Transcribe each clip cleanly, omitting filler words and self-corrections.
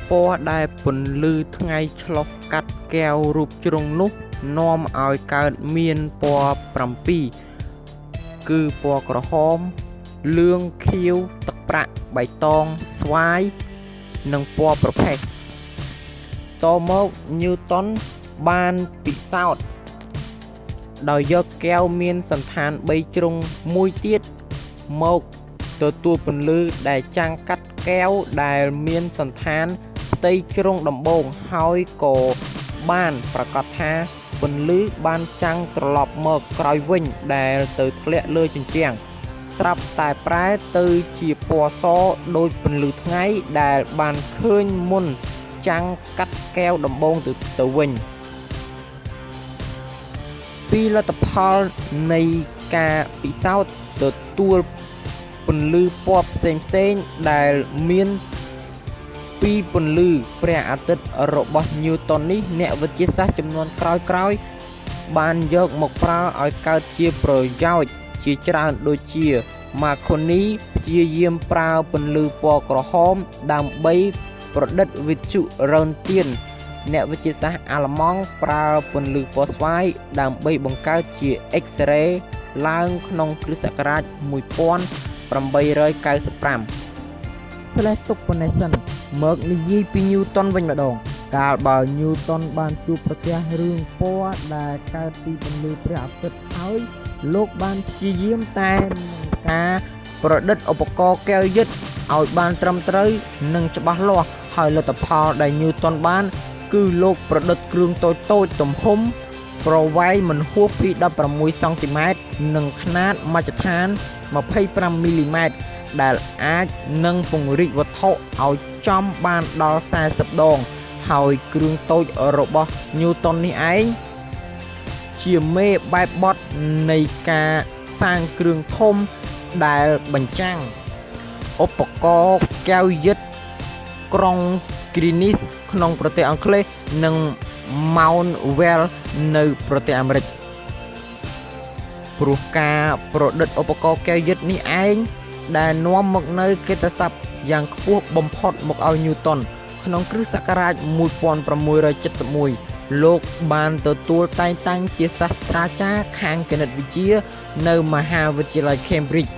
ពណ៌ដែលពន្លឺថ្ងៃឆ្លុះកាត់កែវរូបជ្រុងនោះនាំឲ្យកើតមានពណ៌7គឺពណ៌ក្រហមលឿងខៀវទឹកប្រាក់បៃតងស្វាយនិងពណ៌ប្រផេះតមកញូតុនបានពិសោធន៍ដោយយកកែវមានសន្តាន3ជ្រុងមួយទៀតមកទទួលពន្លឺដែលចាំងកាត់កែវដែលមានសន្តានផ្ទៃជ្រុងដំបូងហើយក៏បានប្រកាសថាពន្លឺបានចាំងត្រឡប់មកក្រោយវិញដែលទៅធ្លាក់លើជញ្ជាំងស្រាប់តែប្រែទៅជាពណ៌សដូចពន្លឺថ្ងៃដែលបានឃើញមុនចាំងកាត់កែវដំបូងទៅវិញពីលទ្ធផលនៃការពិសោធន៍ទទួលពន្លឺពណ៌ផ្សេងៗដែលមានពីពន្លឺព្រះអាទិត្យរបស់ញូតុននេះអ្នកវិទ្យាសាស្ត្រចំនួនក្រោយៗបានយកមកប្រើឲ្យកើតជាប្រយោជន៍ជាច្រើនដូចជាម៉ាខូនីព្យាយាមប្រើពន្លឺពណ៌ក្រហមដើម្បីប្រឌិតវិទ្យុរ៉ឺនទៀនអ្នកវិទ្យាសាស្ត្រអាល្លឺម៉ង់ប្រើពន្លឺពណ៌ស្វាយដើម្បីបង្កើតជា X-ray ឡើងក្នុងគ្រិស្តសករាជ1895ស្លេះទុកប៉ុណ្ណេះសិនមកនិយាយពីញូតុនវិញម្ដងកាលបើញូតុនបានជួបប្រទះរឿងពណ៌ដែលកើតពីពន្លឺព្រះអាទិត្យហើយលោកបានព្យាយាមតែនឹងការប្រឌិតឧបករណ៍កែវយឹតឲ្យបានត្រឹមត្រូវនិងច្បាស់លាស់ហើយលទ្ធផលដែលញូតុនបានគឺលោកប្រឌិតគ្រឿងតូចទំហំប្រវែងមិនហួសពី16សង់ទីម៉ែត្រនិងខ្នាតមជ្ឈដ្ឋាន25មីលីម៉ែត្រដែលអាចនឹងពង្រីកវត្ថុឲ្យចំបានដល់40ដងហើយគ្រឿងតូចរបស់ញូតុននេះឯងជាមេបែបបទនៃការសាងគ្រឿងធំដែលបញ្ចាំងឧបករណ៍កែវយឹតក្រុង Greenwich ក្នុងប្រទេសអង់គ្លេសនិង Mount Well នៅប្រទេសអាមេរិកព្រោះការប្រឌិតឧបករណ៍កែវយឹតនេះឯងដែលនាំមកនៅកិត្តិស័ព្ទយ៉ាងខ្ពស់បំផុតមកឲ្យញូតុនក្នុងគ្រិស្តសករាជ1671លោកបានទទួលតែងតាំងជាសាស្ត្រាចារ្យខាងគណិតវិទ្យានៅមហាវិទ្យាល័យ Cambridge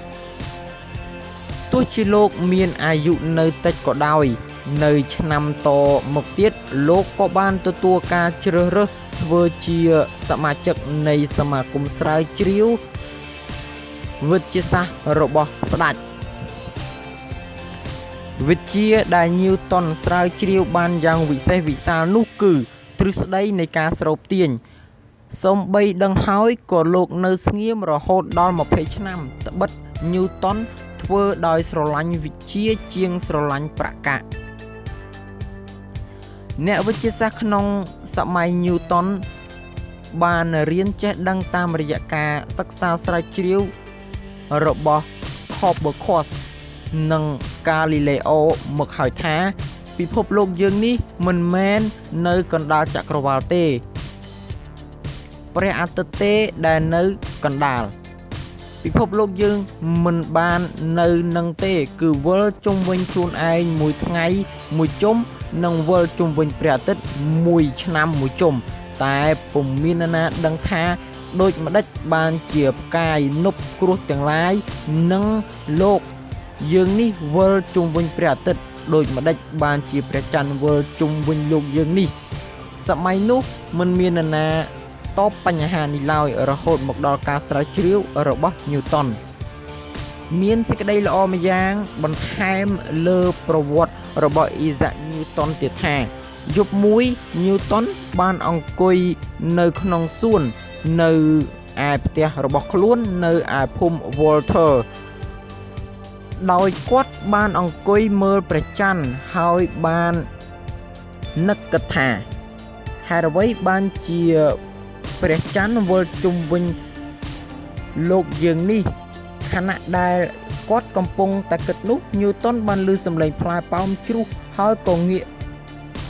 ទោះជាលោកមានអាយុនៅតិចក៏ដោយនៅឆ្នាំតមកទៀតលោកក៏បានទទួលការជ្រើសរើសធ្វើជាសមាជិកនៃសមាគមស្រាវជ្រាវវិទ្យាសាស្ត្ររបស់ស្ដេចវិទ្យាដែលញូតុនស្រាវជ្រាវបានយ៉ាងវិសេសវិសាលនោះគឺទ្រឹស្ដីនៃការស្រូបទាញសូម្បីដឹងហើយក៏លោកនៅស្ងៀមរហូតដល់20ឆ្នាំត្បិតញូតុនធ្វើដោយស្រឡាញ់វិទ្យាជាងស្រឡាញ់ប្រាក់កាក់អ្នកវិទ្យាសាស្ត្រក្នុងសម័យញូតុនបានរៀនចេះដឹងតាមរយៈការសិក្សាស្រាវជ្រាវរបស់ Copernicus និង Galileo មកហើយថាពិភពលោកយើងនេះមិនមែននៅកណ្ដាលចក្រវាឡទេព្រះអាទិត្យទេដែលនៅកណ្ដាលពិភពលោកយើងមិនបាននៅនឹងទេគឺវិលជុំវិញខ្លួនឯងមួយថ្ងៃមួយជុំនិងវិលជុំវិញព្រះអាទិត្យមួយឆ្នាំមួយជុំតែពុំមាននរណាដឹងថាដូចម្ដេចបានជាផ្កាយនប់គ្រោះទាំងឡាយនិងលោកយើងនេះវិលជុំវិញព្រះអាទិត្យដូចម្ដេចបានជាព្រះច័ន្ទវិលជុំវិញលោកយើងនេះសម័យនោះមិនមាននរណាតបបញ្ហានេះឡើយរហូតមកដល់ការស្រាវជ្រាវរបស់ញូតុនមានសេចក្តីល្អម្យ៉ាងបន្ថែមលើប្រវត្តិរបស់អ៊ីសាក់ញូតុនទៀតថាយប់មួយញូតុនបានអង្គុយនៅក្នុងសួននៅឯផ្ទះរបស់ខ្លួននៅឯភូមិ Walter ដោយគាត់បានអង្គុយមើលព្រះច័ន្ទហើយបាននឹកគិតថាហេតុអ្វីបានជាព្រះច័ន្ទវិលជុំវិញលោកយើងនេះខណៈដែលគាត់កំពុងតែគិតនោះញូតុនបានឮសំឡេងផ្លែប៉ោមជ្រុះហើយក៏ងាក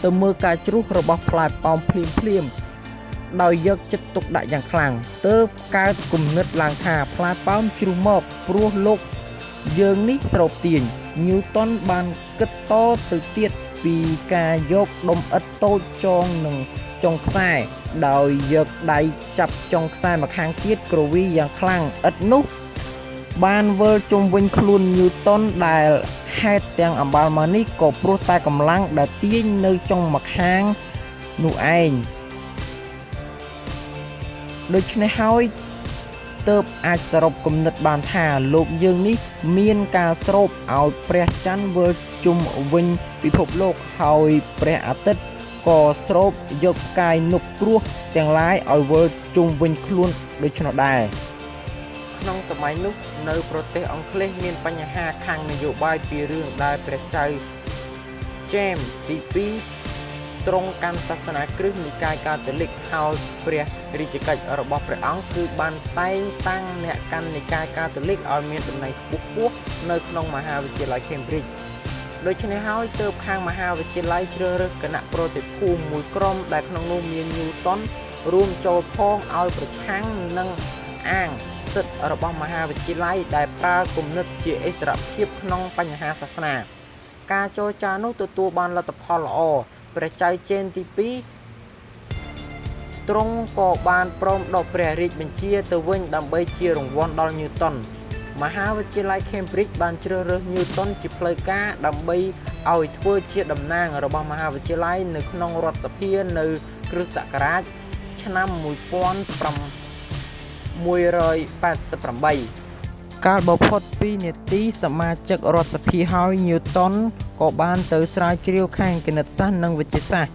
ទៅមើលការជ្រុះរបស់ផ្លែប៉ោមភ្លាមដោយយកចិត្តទុកដាក់យ៉ាងខ្លាំងទើបកើតគំនិតឡើងថាផ្លែប៉ោមជ្រុះមកព្រោះលោកយើងនេះស្រូបទាញញូតុនបានគិតតទៅទៀត ពីការយកដុំឥដ្ឋតូចចងនឹងចុងខ្សែដោយយកដៃចាប់ចុងខ្សែម្ខាងទៀតគ្រវីយ៉ាងខ្លាំងឥដ្ឋនោះបានវិលជុំវិញខ្លួនញូតុនដែលហេតុទាំងអំបល់មកនេះក៏ព្រោះតែកម្លាំងដែលទាញនៅចុងម្ខាងនោះឯងដូច្នេះហើយទើបអាចសរុបគំនិតបានថាលោកយើងនេះមានការស្រូបឲ្យព្រះច័ន្ទវិលជុំវិញពិភពលោកហើយព្រះអាទិត្យក៏ស្រូបយកផ្កាយនុបគ្រោះទាំងឡាយឲ្យវិលជុំវិញខ្លួនដូច្នោះដែរក្នុងសម័យនោះនៅប្រទេសអង់គ្លេសមានបញ្ហាខាងនយោបាយពីរឿងដែលព្រះចៅ James ទី2ទ្រង់កាន់សាសនាគ្រិស្តនិកាយកាតូលិកហើយព្រះរាជកិច្ចរបស់ព្រះអង្គគឺបានតែងតាំងអ្នកកាន់និកាយកាតូលិកឲ្យមានតំណែងខ្ពស់ៗនៅក្នុងមហាវិទ្យាល័យ Cambridge ដូច្នេះហើយទើបខាងមហាវិទ្យាល័យជ្រើសរើសគណៈប្រតិភូមួយក្រុមដែលក្នុងនោះមាន Newton រួមចូលផងឲ្យប្រឆាំងនឹងអាងសិទ្ធិរបស់មហាវិទ្យាល័យដែលប្រើគំនិតជាឥស្សរភាពក្នុងបញ្ហាសាសនាការចរចានោះទទួលបានលទ្ធផលល្អព្រះចៅចេនទី2ទ្រង់ក៏បានព្រមដកព្រះរាជបញ្ជាទៅវិញដើម្បីជារង្វាន់ដល់ Newton មហាវិទ្យាល័យ Cambridge បានជ្រើសរើស Newton ជាផ្លូវការដើម្បីឲ្យធ្វើជាតំណាងរបស់មហាវិទ្យាល័យនៅក្នុងរដ្ឋសភានៅគ្រិស្តសករាជឆ្នាំ1188កាលបើផុត2នាទីសមាជិករដ្ឋសភាហើយ Newton ក៏បានទៅស្រាវជ្រាវខាងគណិតសាស្ត្រនិងវិទ្យាសាស្ត្រ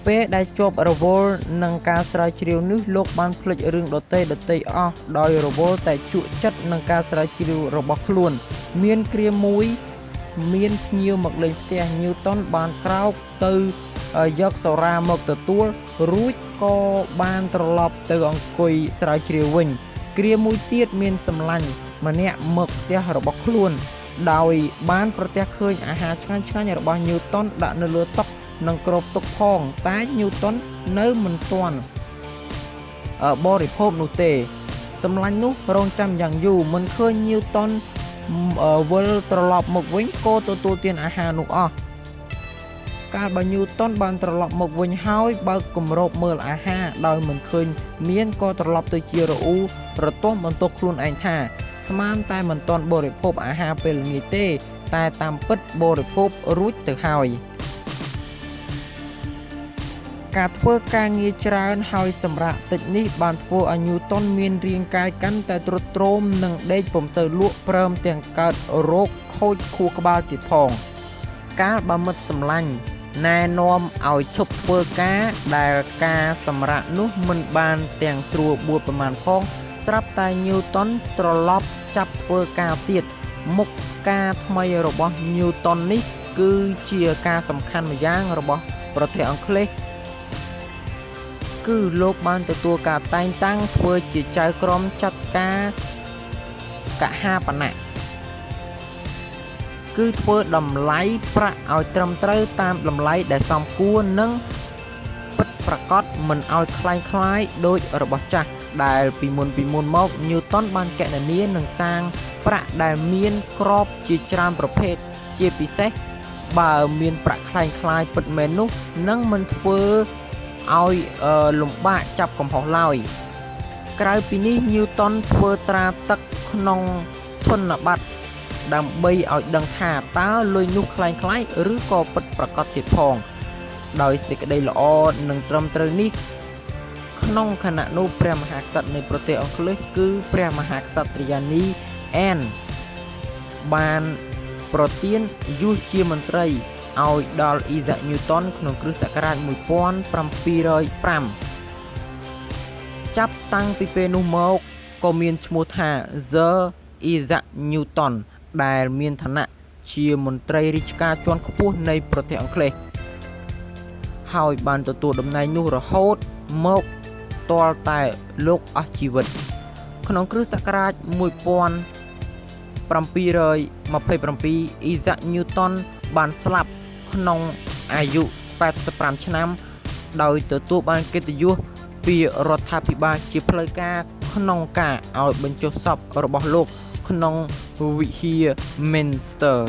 ពេលដែលជាប់រវល់នឹងការស្រាវជ្រាវនេះលោកបានភ្លេចរឿងដទៃអស់ដោយរវល់តែជក់ចិត្តនឹងការស្រាវជ្រាវរបស់ខ្លួនមានគ្រាមួយមានភ្ញៀវមកលេងផ្ទះ Newton បានក្រោកទៅយកសូរ៉ាមកទទួលរួចក៏បានត្រឡប់ទៅអង្គុយស្រាវជ្រាវវិញគ្រាមួយទៀតមានសម្លាញ់ម្នាក់មកផ្ទះរបស់ខ្លួនដោយបានប្រទះឃើញអាហារឆ្ងាញ់ៗរបស់ Newton ដាក់នៅលើតុនិងគ្របទុកផងតែ Newton នៅមិនទាន់បរិភោគនោះទេសម្លាញ់នោះរងចាំយ៉ាងយូរមិនឃើញ Newton វិលត្រឡប់មកវិញក៏ទទួលទានអាហារនោះអស់កាលបើ Newton បានត្រឡប់មកវិញហើយបើកគម្របមើលអាហារដោយមិនឃើញមានក៏ត្រឡប់ទៅជារអ៊ូរទាំបន្ទោសខ្លួនឯងថាស្មានតែមិនទាន់បរិភោគអាហារពេលល្ងាចទេតែតាមពិតបរិភោគរួចទៅហើយការធ្វើការងារច្រើនហើយសម្រាប់តិចនេះបានធ្វើឲ្យ Newton មានរាងកាយកាន់តែទ្រុឌទ្រោមនិងដេកពុំសូវលក់ព្រមទាំងកើតរោគខូចខួរក្បាលទៀតផងកាលបើមិត្តសម្លាញ់ណែនាំឲ្យឈប់ធ្វើការដែលការសម្រាកនោះមិនបានទាំងស្រួលបួលប្រមាណផងស្រាប់តែ Newton ត្រឡប់ចាប់ធ្វើការទៀតមុខការថ្មីរបស់ Newton នេះគឺជាការសំខាន់ម្យ៉ាងរបស់ប្រទេសអង់គ្លេសគឺលោកបានទទួលការតែងតាំងធ្វើជាចៅក្រមចាត់ការកហាបណៈគឺធ្វើតម្លៃប្រាក់ឲ្យត្រឹមត្រូវតាមតម្លៃដែលសមគួរនិងពិតប្រាកដមិនឲ្យคล้ายដូចរបស់ចាស់ដែលពីមុនមក Newton បានគណនានិងសាងប្រាក់ដែលមានក្របជាច្រើនប្រភេទជាពិសេសបើមានប្រាក់คล้ายពិតមែននោះនឹងមិនធ្វើឲ្យលំបាកចាប់កំហុសឡើយក្រៅពីនេះ Newton ធ្វើត្រាទឹកក្នុងធនប័ត្រដើម្បីឲ្យដឹងថាតើលុយនោះคล้ายឬក៏ពិតប្រាកដទៀតផងដោយសេចក្តីល្អនិងត្រឹមត្រូវនេះក្នុងខណៈនោះព្រះមហាក្សត្រនៃប្រទេសអង់គ្លេសគឺព្រះមហាក្សត្រិយានីអែនបានប្រទានយុសជាមន្ត្រីឲ្យដល់អ៊ីសាក់ Newton ក្នុងគ្រិស្តសករាជ1705ចាប់តាំងពីពេលនោះមកក៏មានឈ្មោះថា Sir Isaac Newton ដែលមានឋានៈជាមន្ត្រីរាជការជាន់ខ្ពស់នៃប្រទេសអង់គ្លេសហើយបានទទួលតំណែងនោះរហូតមកទាល់តែលោកអស់ជីវិតក្នុងគ្រិស្តសករាជ1727 Isaac Newton បានស្លាប់ក្នុងអាយុ85ឆ្នាំដោយទទួលបានកិត្តិយសពីរដ្ឋាភិបាលជាផ្លូវការក្នុងការឲ្យបញ្ចុះសពរបស់លោកក្នុងវិហារ Minster